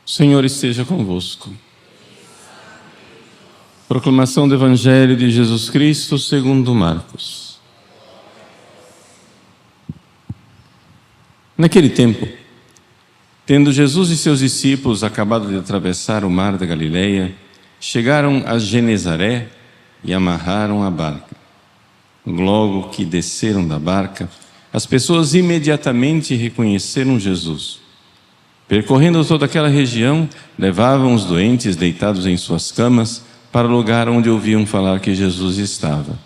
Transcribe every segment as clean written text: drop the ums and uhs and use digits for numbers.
O Senhor esteja convosco. Proclamação do Evangelho de Jesus Cristo segundo Marcos. Naquele tempo, tendo Jesus e seus discípulos acabado de atravessar o mar da Galileia, chegaram a Genezaré e amarraram a barca. Logo que desceram da barca, as pessoas imediatamente reconheceram Jesus. Percorrendo toda aquela região, levavam os doentes deitados em suas camas para o lugar onde ouviam falar que Jesus estava.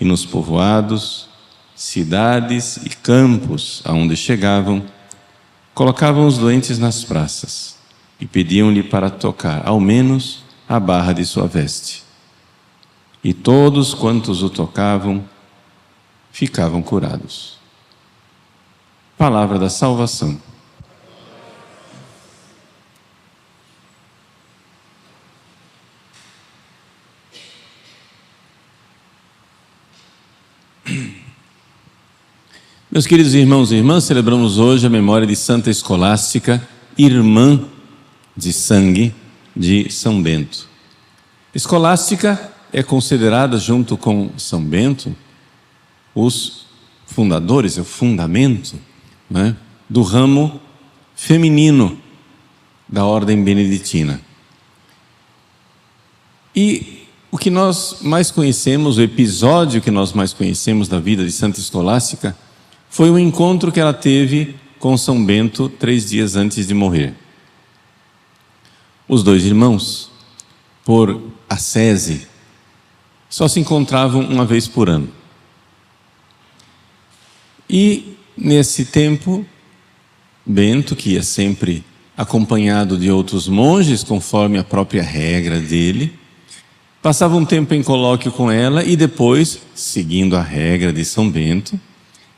E nos povoados, cidades e campos aonde chegavam, colocavam os doentes nas praças e pediam-lhe para tocar, ao menos, a barra de sua veste. E todos quantos o tocavam, ficavam curados. Palavra da salvação. Meus queridos irmãos e irmãs, celebramos hoje a memória de Santa Escolástica, irmã de sangue de São Bento. Escolástica é considerada, junto com São Bento, os fundadores, o fundamento, né, do ramo feminino da ordem beneditina. E o que nós mais conhecemos, o episódio que nós mais conhecemos da vida de Santa Escolástica, foi o encontro que ela teve com São Bento 3 dias antes de morrer. Os dois irmãos, por ascese, só se encontravam uma vez por ano. E, nesse tempo, Bento, que ia sempre acompanhado de outros monges, conforme a própria regra dele, passava um tempo em colóquio com ela e depois, seguindo a regra de São Bento,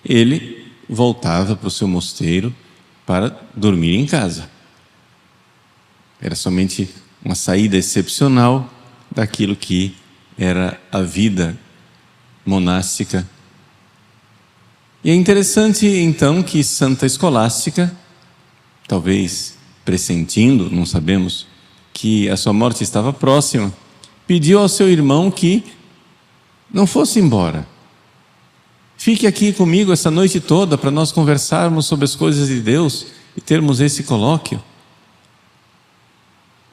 ele voltava para o seu mosteiro para dormir em casa. Era somente uma saída excepcional daquilo que era a vida monástica. E é interessante então que Santa Escolástica, talvez pressentindo, não sabemos, que a sua morte estava próxima, pediu ao seu irmão que não fosse embora. Fique aqui comigo essa noite toda para nós conversarmos sobre as coisas de Deus e termos esse colóquio.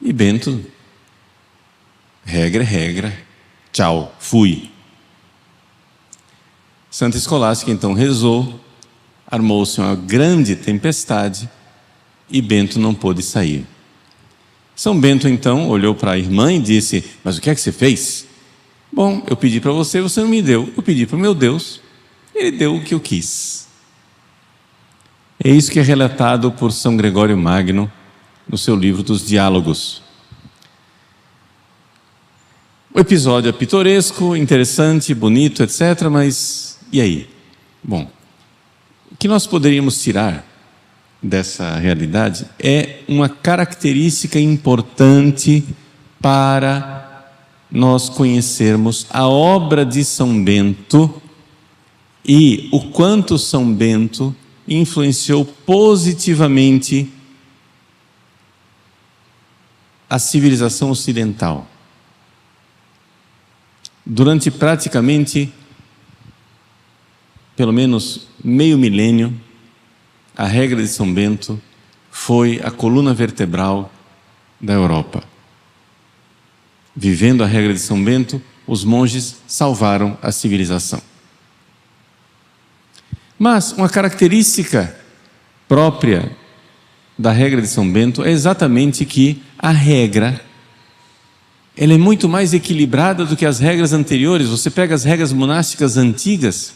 E Bento, regra é regra, tchau, fui. Santa Escolástica então rezou, armou-se uma grande tempestade e Bento não pôde sair. São Bento então olhou para a irmã e disse: mas o que é que você fez? Bom, eu pedi para você, você não me deu. Eu pedi para o meu Deus, ele deu o que eu quis. É isso que é relatado por São Gregório Magno no seu livro dos Diálogos. O episódio é pitoresco, interessante, bonito, etc. Mas e aí? Bom, o que nós poderíamos tirar dessa realidade é uma característica importante para nós conhecermos a obra de São Bento e o quanto São Bento influenciou positivamente a civilização ocidental. Durante praticamente, pelo menos meio milênio, a regra de São Bento foi a coluna vertebral da Europa. Vivendo a regra de São Bento, os monges salvaram a civilização. Mas uma característica própria da regra de São Bento é exatamente que a regra, ela é muito mais equilibrada do que as regras anteriores. Você pega as regras monásticas antigas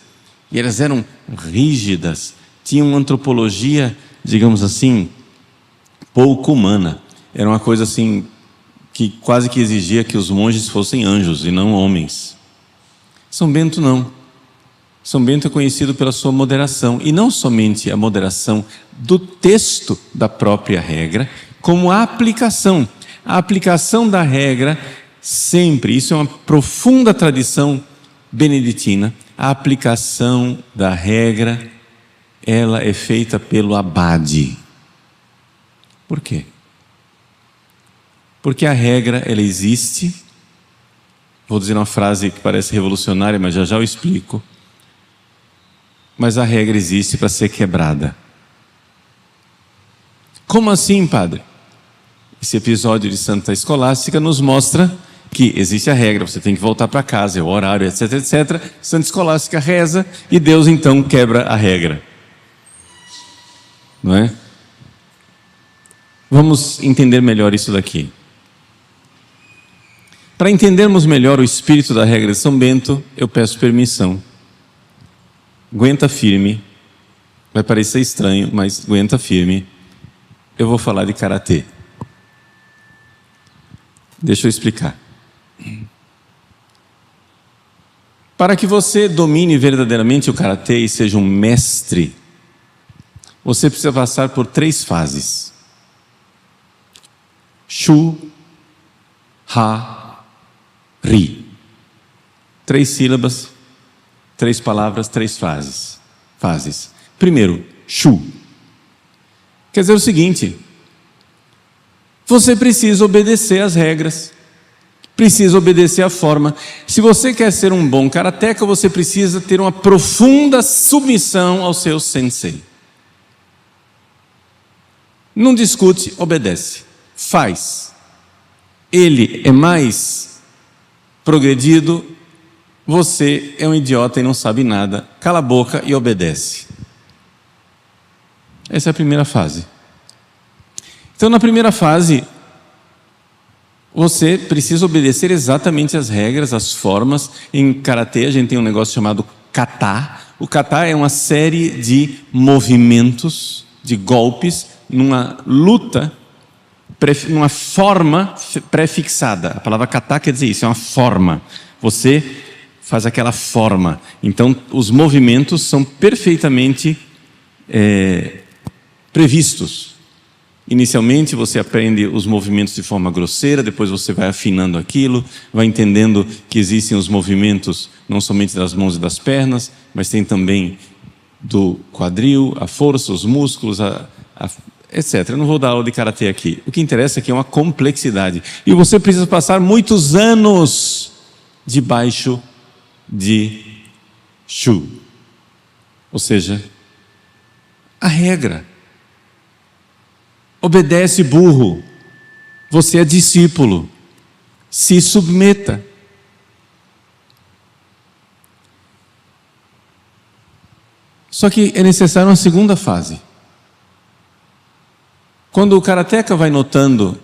e elas eram rígidas, tinham uma antropologia, digamos assim, pouco humana. Era uma coisa assim que quase que exigia que os monges fossem anjos e não homens. São Bento não. São Bento é conhecido pela sua moderação, e não somente a moderação do texto da própria regra, como a aplicação. A aplicação da regra sempre, isso é uma profunda tradição beneditina, a aplicação da regra, ela é feita pelo abade. Por quê? Porque a regra, ela existe. Vou dizer uma frase que parece revolucionária, mas já já eu explico. Mas a regra existe para ser quebrada. Como assim, padre? Esse episódio de Santa Escolástica nos mostra que existe a regra, você tem que voltar para casa, é o horário, etc, etc. Santa Escolástica reza e Deus então quebra a regra. Não é? Vamos entender melhor isso daqui. Para entendermos melhor o espírito da regra de São Bento, eu peço permissão. Aguenta firme. Vai parecer estranho, mas aguenta firme. Eu vou falar de karatê. Deixa eu explicar. Para que você domine verdadeiramente o karatê e seja um mestre, você precisa passar por 3 fases: Shu, Ha, Ri. 3 sílabas, 3 palavras, 3 fases. Primeiro, Shu. Quer dizer o seguinte: você precisa obedecer às regras, precisa obedecer à forma. Se você quer ser um bom karateka, você precisa ter uma profunda submissão ao seu sensei. Não discute, obedece, faz. Ele é mais progredido, você é um idiota e não sabe nada. Cala a boca e obedece. Essa é a primeira fase. Então, na primeira fase, você precisa obedecer exatamente as regras, as formas. Em karatê, a gente tem um negócio chamado kata. O kata é uma série de movimentos, de golpes, numa luta, numa forma pré-fixada. A palavra kata quer dizer isso, é uma forma. Você faz aquela forma. Então, os movimentos são perfeitamente previstos. Inicialmente você aprende os movimentos de forma grosseira, depois você vai afinando aquilo, vai entendendo que existem os movimentos não somente das mãos e das pernas, mas tem também do quadril, a força, os músculos, etc. Eu não vou dar aula de karatê aqui. O que interessa aqui é uma complexidade. E você precisa passar muitos anos debaixo de Shu. Ou seja, a regra. Obedece, burro. Você é discípulo. Se submeta. Só que é necessário uma segunda fase. Quando o karateka vai notando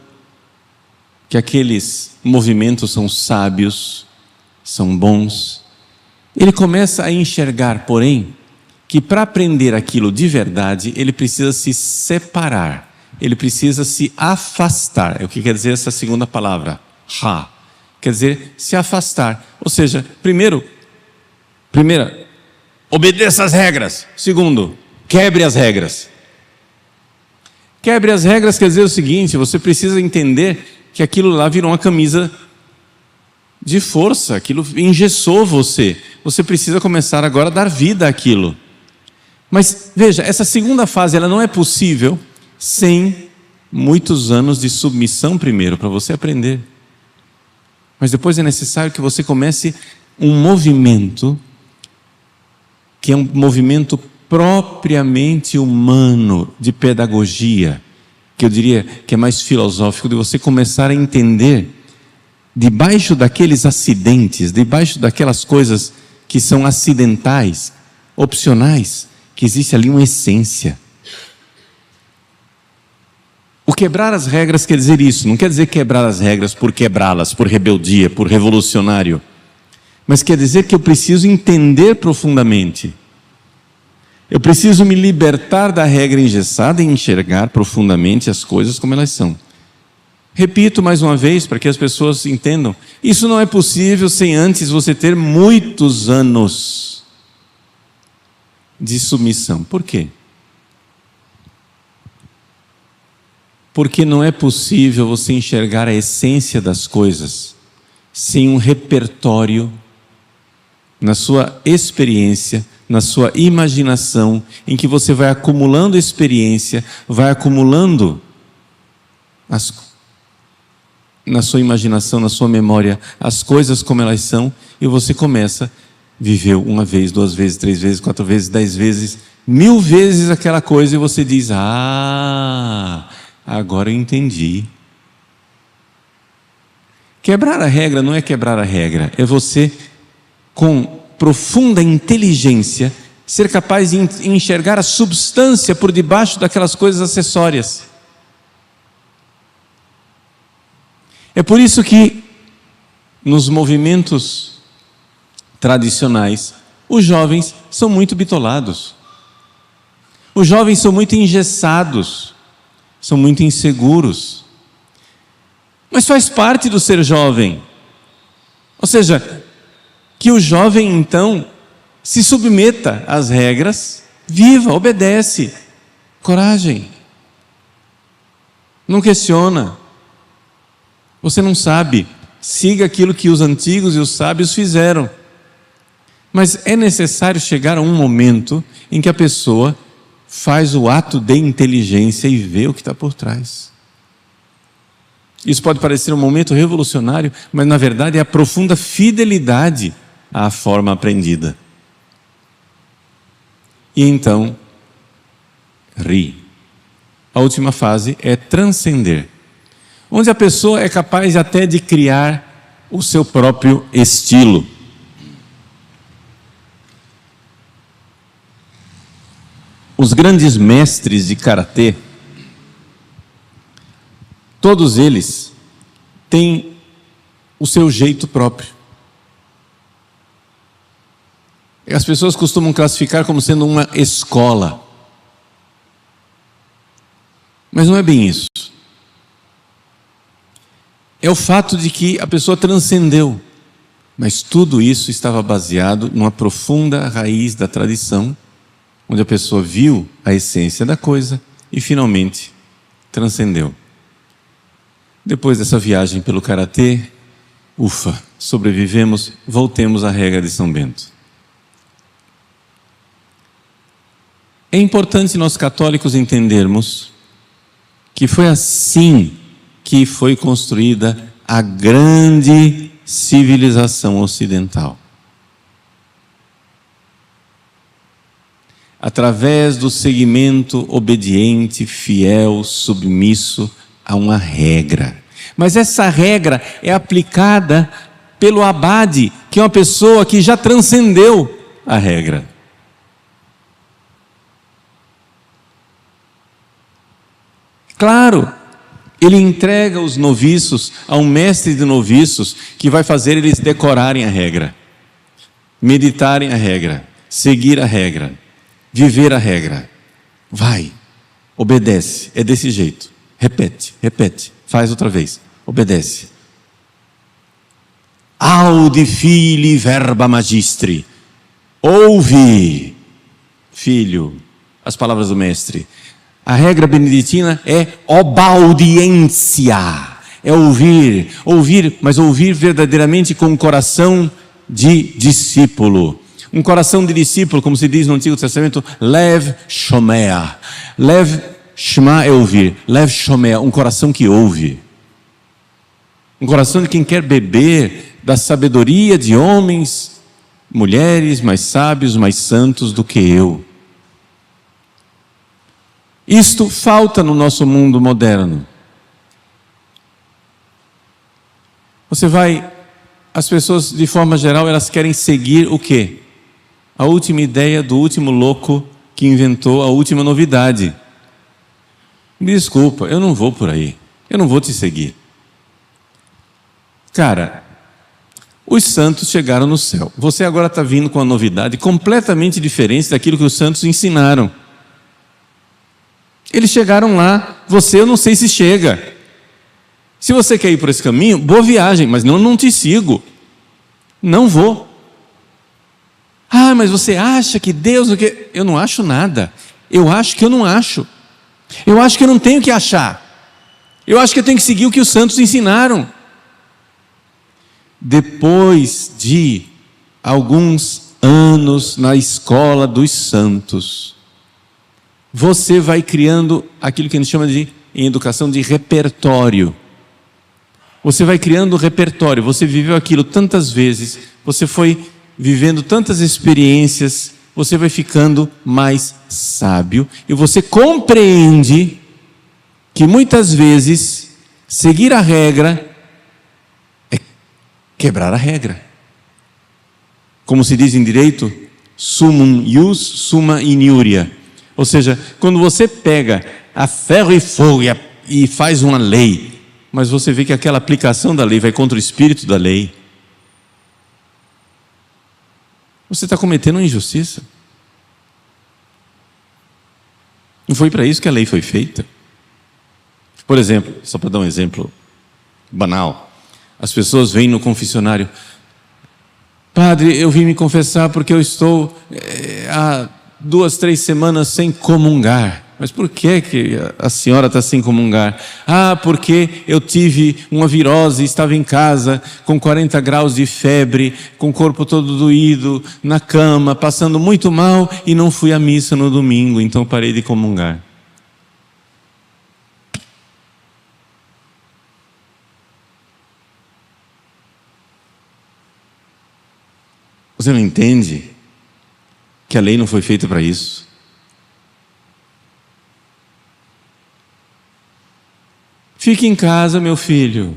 que aqueles movimentos são sábios, são bons, ele começa a enxergar, porém, que para aprender aquilo de verdade, ele precisa se separar. Ele precisa se afastar. É o que quer dizer essa segunda palavra, ha. Quer dizer, se afastar. Ou seja, primeira, obedeça às regras. Segundo, quebre as regras. Quebre as regras quer dizer o seguinte: você precisa entender que aquilo lá virou uma camisa de força, aquilo engessou você. Você precisa começar agora a dar vida àquilo. Mas veja, essa segunda fase ela não é possível sem muitos anos de submissão primeiro, para você aprender. Mas depois é necessário que você comece um movimento, que é um movimento propriamente humano, de pedagogia, que eu diria que é mais filosófico, de você começar a entender, debaixo daqueles acidentes, debaixo daquelas coisas que são acidentais, opcionais, que existe ali uma essência. O quebrar as regras quer dizer isso, não quer dizer quebrar as regras por quebrá-las, por rebeldia, por revolucionário, mas quer dizer que eu preciso entender profundamente. Eu preciso me libertar da regra engessada e enxergar profundamente as coisas como elas são. Repito mais uma vez para que as pessoas entendam, isso não é possível sem antes você ter muitos anos de submissão. Por quê? Porque não é possível você enxergar a essência das coisas sem um repertório na sua experiência, na sua imaginação, em que você vai acumulando experiência, vai acumulando na sua imaginação, na sua memória, as coisas como elas são, e você começa, viveu uma vez, 2 vezes, 3 vezes, 4 vezes, 10 vezes, 1000 vezes aquela coisa, e você diz: ah, agora eu entendi. Quebrar a regra não é quebrar a regra, é você, com profunda inteligência, ser capaz de enxergar a substância por debaixo daquelas coisas acessórias. É por isso que, nos movimentos tradicionais, os jovens são muito bitolados. Os jovens são muito engessados, são muito inseguros. Mas faz parte do ser jovem. Ou seja, que o jovem então se submeta às regras, viva, obedece, coragem. Não questiona. Você não sabe, siga aquilo que os antigos e os sábios fizeram. Mas é necessário chegar a um momento em que a pessoa faz o ato de inteligência e vê o que está por trás. Isso pode parecer um momento revolucionário, mas na verdade é a profunda fidelidade à forma aprendida. E então, ri. A última fase é transcender, onde a pessoa é capaz até de criar o seu próprio estilo. Os grandes mestres de karatê, todos eles têm o seu jeito próprio. As pessoas costumam classificar como sendo uma escola. Mas não é bem isso. É o fato de que a pessoa transcendeu. Mas tudo isso estava baseado numa profunda raiz da tradição, onde a pessoa viu a essência da coisa e finalmente transcendeu. Depois dessa viagem pelo karatê, ufa, sobrevivemos, voltemos à regra de São Bento. É importante nós católicos entendermos que foi assim que foi construída a grande civilização ocidental. Através do seguimento obediente, fiel, submisso a uma regra. Mas essa regra é aplicada pelo abade, que é uma pessoa que já transcendeu a regra. Claro, ele entrega os noviços a um mestre de noviços que vai fazer eles decorarem a regra, meditarem a regra, seguir a regra, viver a regra. Vai, obedece, é desse jeito. Repete, repete, faz outra vez, obedece. Audi fili verba magistri. Ouve, filho, as palavras do mestre. A regra beneditina é obaudiência, é ouvir, mas ouvir verdadeiramente com um coração de discípulo. Um coração de discípulo, como se diz no Antigo Testamento, lev shomea. Lev shema é ouvir, lev shomea, um coração que ouve. Um coração de quem quer beber da sabedoria de homens, mulheres mais sábios, mais santos do que eu. Isto falta no nosso mundo moderno. As pessoas de forma geral, elas querem seguir o quê? A última ideia do último louco que inventou a última novidade. Me desculpa, eu não vou por aí, eu não vou te seguir. Cara, os santos chegaram no céu, você agora está vindo com uma novidade completamente diferente daquilo que os santos ensinaram. Eles chegaram lá, você eu não sei se chega. Se você quer ir por esse caminho, boa viagem, mas não te sigo. Não vou. Ah, mas você acha que Deus... Eu não acho nada. Eu acho que eu não acho. Eu acho que eu não tenho que achar. Eu acho que eu tenho que seguir o que os santos ensinaram. Depois de alguns anos na escola dos santos, você vai criando aquilo que a gente chama de, em educação, de repertório. Você vai criando um repertório, você viveu aquilo tantas vezes, você foi vivendo tantas experiências, você vai ficando mais sábio e você compreende que muitas vezes seguir a regra é quebrar a regra. Como se diz em direito, summum ius, summa iniuria. Ou seja, quando você pega a ferro e fogo e faz uma lei, mas você vê que aquela aplicação da lei vai contra o espírito da lei, você está cometendo uma injustiça. Não foi para isso que a lei foi feita. Por exemplo, só para dar um exemplo banal, as pessoas vêm no confessionário: padre, eu vim me confessar porque eu estou há 2, 3 semanas sem comungar. Mas por que a senhora está sem comungar? Ah, porque eu tive uma virose, estava em casa com 40 graus de febre, com o corpo todo doído, na cama, passando muito mal e não fui à missa no domingo, então parei de comungar. Você não entende que a lei não foi feita para isso? Fique em casa, meu filho.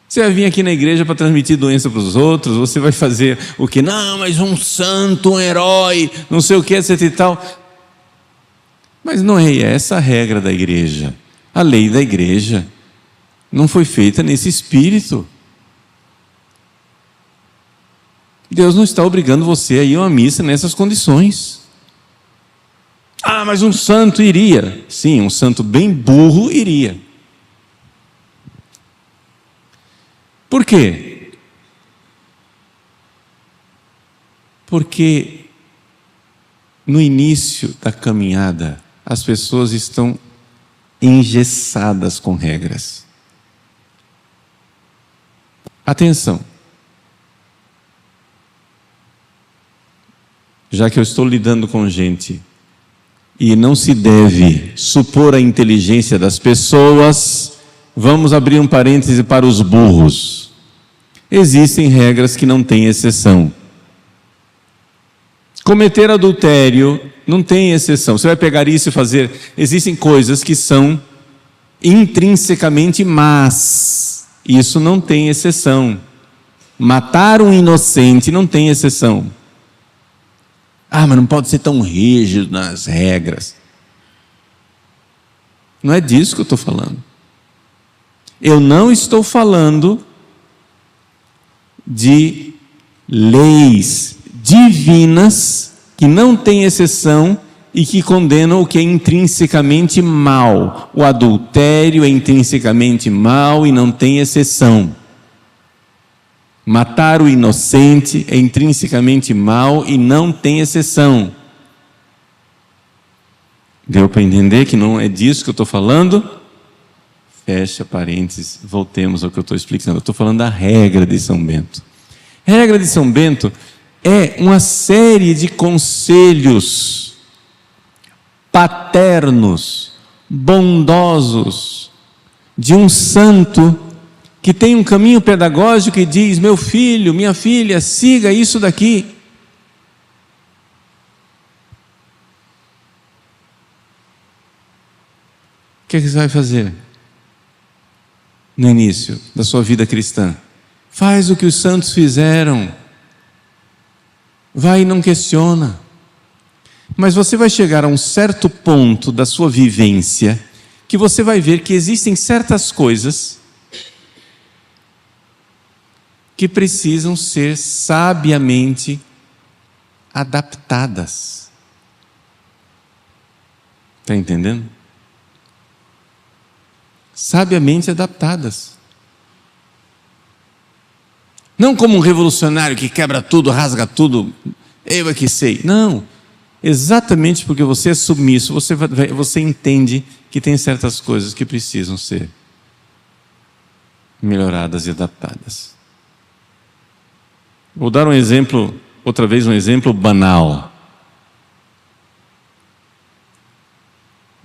Você vai vir aqui na igreja para transmitir doença para os outros? Você vai fazer o quê? Não, mas um santo, um herói, não sei o que, etc e tal. Mas não é essa a regra da igreja. A lei da igreja não foi feita nesse espírito. Deus não está obrigando você a ir a uma missa nessas condições. Ah, mas um santo iria. Sim, um santo bem burro iria. Por quê? Porque no início da caminhada, as pessoas estão engessadas com regras. Atenção. Já que eu estou lidando com gente e não se deve supor a inteligência das pessoas, vamos abrir um parêntese para os burros. Existem regras que não têm exceção. Cometer adultério não tem exceção. Você vai pegar isso e fazer... Existem coisas que são intrinsecamente más. Isso não tem exceção. Matar um inocente não tem exceção. Ah, mas não pode ser tão rígido nas regras. Não é disso que eu estou falando. Eu não estou falando de leis divinas que não têm exceção e que condenam o que é intrinsecamente mal. O adultério é intrinsecamente mal e não tem exceção. Matar o inocente é intrinsecamente mal e não tem exceção. Deu para entender que não é disso que eu estou falando? Fecha parênteses, voltemos ao que eu estou explicando. Eu estou falando da regra de São Bento. A regra de São Bento é uma série de conselhos paternos, bondosos, de um santo que tem um caminho pedagógico e diz: meu filho, minha filha, siga isso daqui. O que é que você vai fazer no início da sua vida cristã? Faz o que os santos fizeram. Vai e não questiona. Mas você vai chegar a um certo ponto da sua vivência que você vai ver que existem certas coisas que precisam ser sabiamente adaptadas. Está entendendo? Sabiamente adaptadas. Não como um revolucionário que quebra tudo, rasga tudo, eu é que sei. Não. Exatamente porque você é submisso, você entende que tem certas coisas que precisam ser melhoradas e adaptadas. Vou dar um exemplo, outra vez um exemplo banal.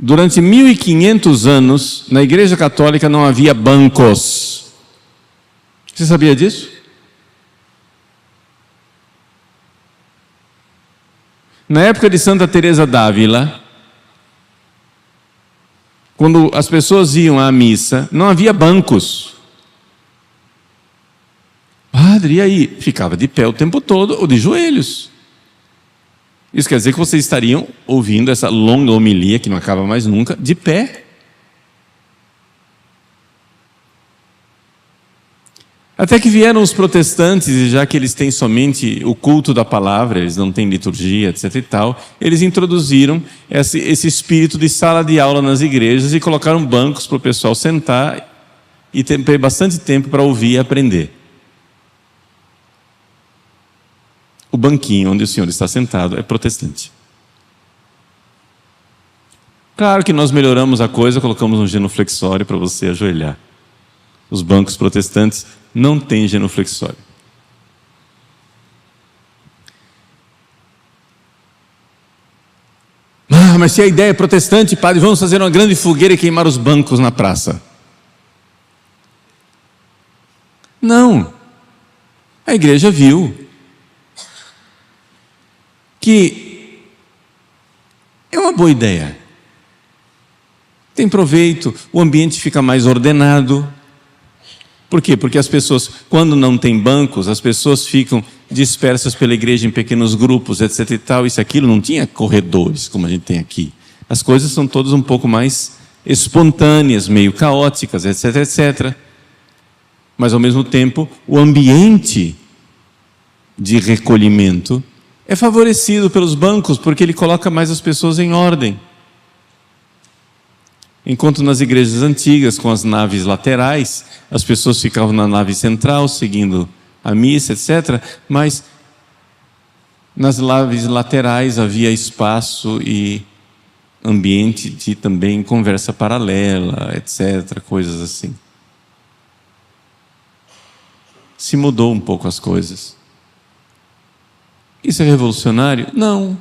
Durante 1500 anos, na Igreja Católica não havia bancos. Você sabia disso? Na época de Santa Teresa d'Ávila, quando as pessoas iam à missa, não havia bancos. Padre, e aí? Ficava de pé o tempo todo ou de joelhos. Isso quer dizer que vocês estariam ouvindo essa longa homilia, que não acaba mais nunca, de pé. Até que vieram os protestantes, e já que eles têm somente o culto da palavra, eles não têm liturgia, etc. e tal, eles introduziram esse espírito de sala de aula nas igrejas e colocaram bancos para o pessoal sentar e ter bastante tempo para ouvir e aprender. O banquinho onde o senhor está sentado é protestante. Claro que nós melhoramos a coisa, colocamos um genuflexório para você ajoelhar. Os bancos protestantes não têm genuflexório. Mas se a ideia é protestante, padre, vamos fazer uma grande fogueira e queimar os bancos na praça. Não. A igreja viu que é uma boa ideia. Tem proveito, o ambiente fica mais ordenado. Por quê? Porque as pessoas, quando não tem bancos, as pessoas ficam dispersas pela igreja em pequenos grupos, etc. e tal. Isso, aquilo, não tinha corredores como a gente tem aqui. As coisas são todas um pouco mais espontâneas, meio caóticas, etc, etc. Mas, ao mesmo tempo, o ambiente de recolhimento é favorecido pelos bancos, porque ele coloca mais as pessoas em ordem. Enquanto nas igrejas antigas, com as naves laterais, as pessoas ficavam na nave central, seguindo a missa, etc. Mas nas naves laterais havia espaço e ambiente de também conversa paralela, etc. Coisas assim. Se mudou um pouco as coisas. Isso é revolucionário? Não.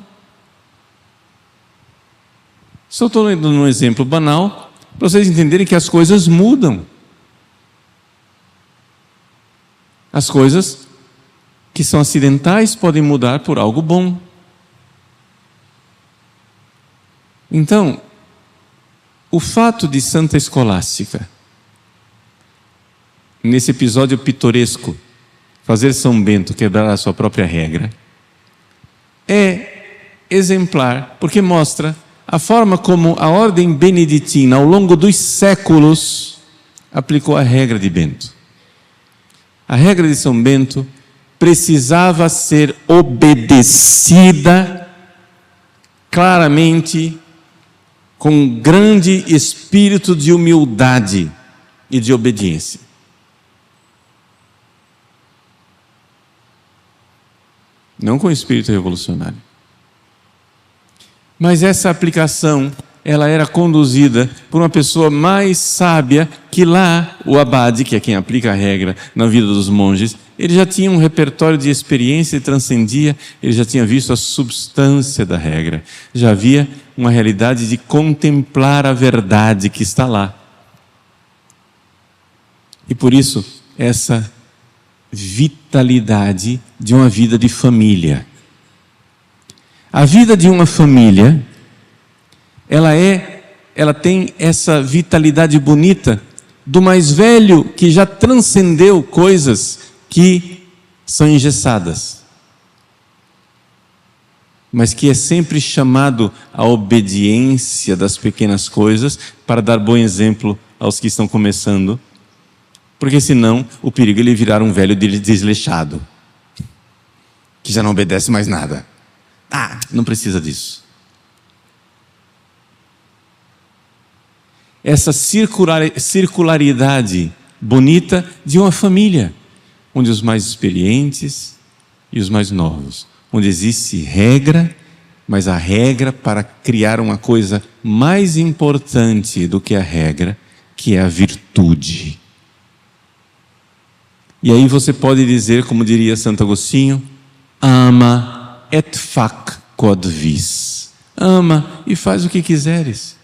Só estou dando um exemplo banal para vocês entenderem que as coisas mudam. As coisas que são acidentais podem mudar por algo bom. Então, o fato de Santa Escolástica, nesse episódio pitoresco, fazer São Bento quebrar a sua própria regra, é exemplar, porque mostra a forma como a ordem beneditina, ao longo dos séculos, aplicou a regra de Bento. A regra de São Bento precisava ser obedecida claramente, com um grande espírito de humildade e de obediência. Não com espírito revolucionário. Mas essa aplicação, ela era conduzida por uma pessoa mais sábia, que lá, o abade, que é quem aplica a regra na vida dos monges, ele já tinha um repertório de experiência e transcendia, ele já tinha visto a substância da regra, já havia uma realidade de contemplar a verdade que está lá. E por isso, essa vitalidade de uma vida de família. A vida de uma família, ela tem essa vitalidade bonita do mais velho que já transcendeu coisas que são engessadas, mas que é sempre chamado à obediência das pequenas coisas para dar bom exemplo aos que estão começando, porque senão o perigo é ele virar um velho desleixado, que já não obedece mais nada. Não precisa disso. Essa circularidade bonita de uma família, onde os mais experientes e os mais novos, onde existe regra, mas a regra para criar uma coisa mais importante do que a regra, que é a virtude. E aí você pode dizer, como diria Santo Agostinho, ama et fac quod vis. Ama e faz o que quiseres.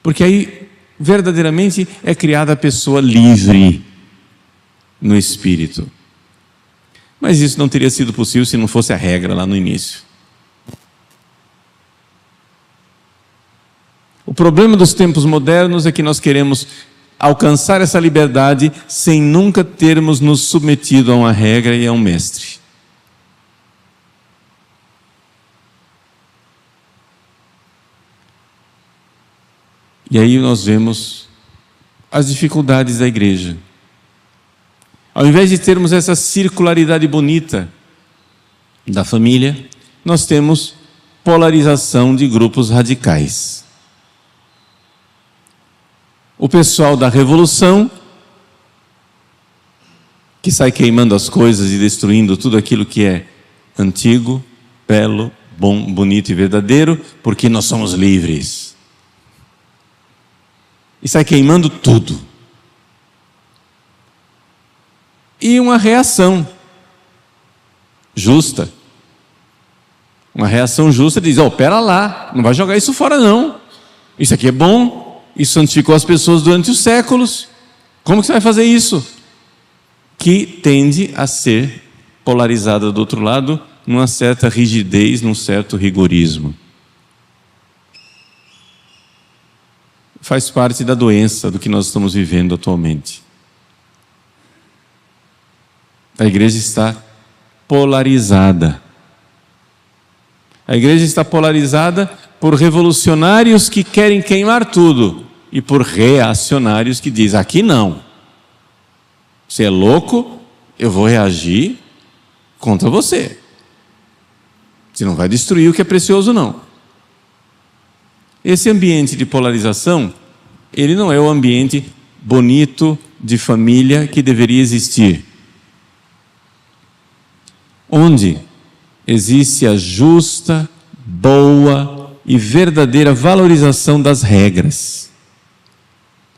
Porque aí verdadeiramente é criada a pessoa livre no espírito. Mas isso não teria sido possível se não fosse a regra lá no início. O problema dos tempos modernos é que nós queremos alcançar essa liberdade sem nunca termos nos submetido a uma regra e a um mestre. E aí nós vemos as dificuldades da igreja. Ao invés de termos essa circularidade bonita da família, nós temos polarização de grupos radicais. O pessoal da revolução, que sai queimando as coisas e destruindo tudo aquilo que é antigo, belo, bom, bonito e verdadeiro, porque nós somos livres. E sai queimando tudo. E uma reação justa. Uma reação justa diz: pera lá, não vai jogar isso fora não. Isso aqui é bom, isso santificou as pessoas durante os séculos. Como que você vai fazer isso? Que tende a ser polarizada do outro lado, numa certa rigidez, num certo rigorismo. Faz parte da doença do que nós estamos vivendo atualmente. A igreja está polarizada. A igreja está polarizada por revolucionários que querem queimar tudo e por reacionários que dizem: aqui não. Você é louco, eu vou reagir contra você. Você não vai destruir o que é precioso, não. Esse ambiente de polarização, ele não é o ambiente bonito de família que deveria existir. Onde existe a justa, boa e verdadeira valorização das regras,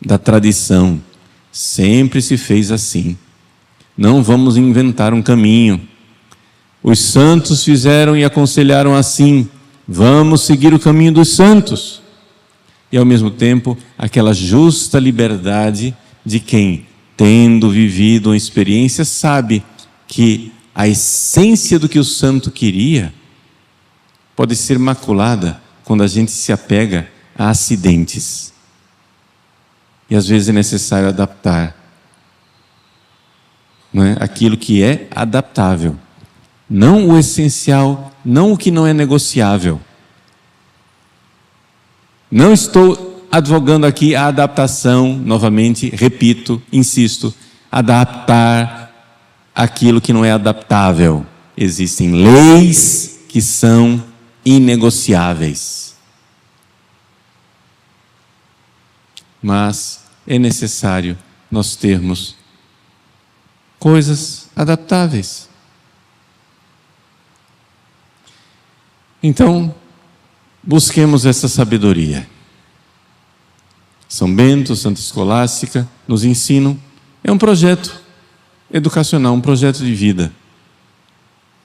da tradição. Sempre se fez assim. Não vamos inventar um caminho. Os santos fizeram e aconselharam assim. Vamos seguir o caminho dos santos. E ao mesmo tempo, aquela justa liberdade de quem, tendo vivido uma experiência, sabe que a essência do que o santo queria pode ser maculada quando a gente se apega a acidentes. E às vezes é necessário adaptar, não é? Aquilo que é adaptável. Não o essencial, não o que não é negociável. Não estou advogando aqui a adaptação, novamente, repito, insisto, adaptar aquilo que não é adaptável. Existem leis que são inegociáveis. Mas é necessário nós termos coisas adaptáveis. Então, busquemos essa sabedoria. São Bento, Santa Escolástica nos ensinam. É um projeto educacional, um projeto de vida.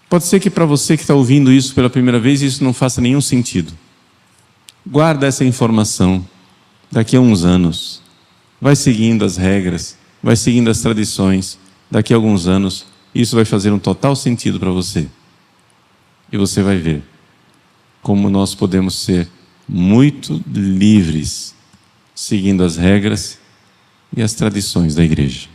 Pode ser que para você que está ouvindo isso pela primeira vez, isso não faça nenhum sentido. Guarda essa informação. Daqui a uns anos, vai seguindo as regras, vai seguindo as tradições. Daqui a alguns anos, isso vai fazer um total sentido para você. E você vai ver como nós podemos ser muito livres, seguindo as regras e as tradições da igreja.